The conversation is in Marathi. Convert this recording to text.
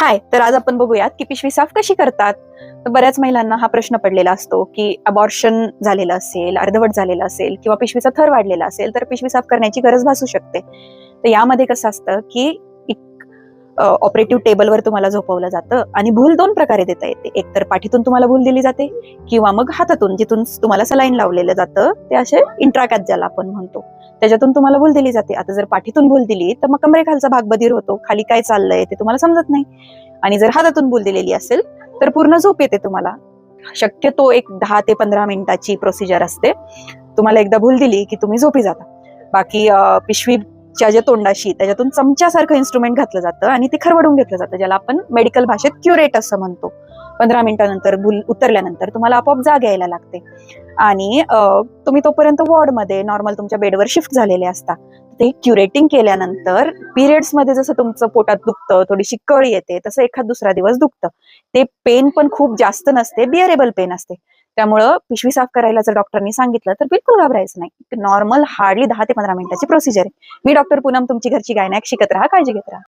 हाय, तर आज आपण बघूयात की पिशवी साफ कशी करतात. तर बऱ्याच महिलांना हा प्रश्न पडलेला असतो की अबॉर्शन झालेलं असेल, अर्धवट झालेलं असेल किंवा पिशवीचा थर वाढलेला असेल तर पिशवी साफ करण्याची गरज भासू शकते. तर यामध्ये कसं असतं की ऑपरेटिव्ह टेबलवर तुम्हाला झोपवलं जातं आणि भूल दोन प्रकारे देता येते. एक तर पाठीतून तुम्हाला भूल दिली जाते किंवा मग हातातून, जिथून तुम्हाला सलाईन लावलेलं जातं ते असे इंट्राकॅथ ज्याला आपण म्हणतो, त्याच्यातून तुम्हाला भूल दिली जाते. आता जर पाठीतून भूल दिली तर मग कमरेखालचा भाग बधीर होतो, खाली काय चाललंय ते तुम्हाला समजत नाही. आणि जर हातातून भूल दिलेली असेल तर पूर्ण झोप येते तुम्हाला. शक्यतो एक 10 ते 15 मिनिटाची प्रोसिजर असते. तुम्हाला एकदा भूल दिली की तुम्ही झोपी जाता. बाकी पिशवीच्या ज्या तोंडाशी त्याच्यातून चमच्यासारखं इन्स्ट्रुमेंट घातलं जातं आणि ते खरवडून घेतलं जातं, ज्याला आपण मेडिकल भाषेत क्युरेट असं म्हणतो. 15 मिनिटानंतर भूल उतरल्यानंतर तुम्हाला आपोआप जाग यायला लागते आणि तुम्ही तोपर्यंत वॉर्डमध्ये नॉर्मल तुमच्या बेडवर शिफ्ट झालेले असता. ते क्युरेटिंग केल्यानंतर पिरियड्स मध्ये जसं तुमचं पोटात दुखतं, थोडीशी कळ येते, तसं एखाद दुसरा दिवस दुखतं. ते पेन पण खूप जास्त नसते, बिअरेबल पेन असते. त्यामुळं पिशवी साफ करायला जर डॉक्टरनी सांगितलं तर बिलकुल घाबरायचं नाही. नॉर्मल हार्डली 10 ते 15 मिनिटाची प्रोसिजर आहे. मी डॉक्टर पूनम, तुमची घरची गायनॅक. शिकत राहा, काळजी घेत राहा.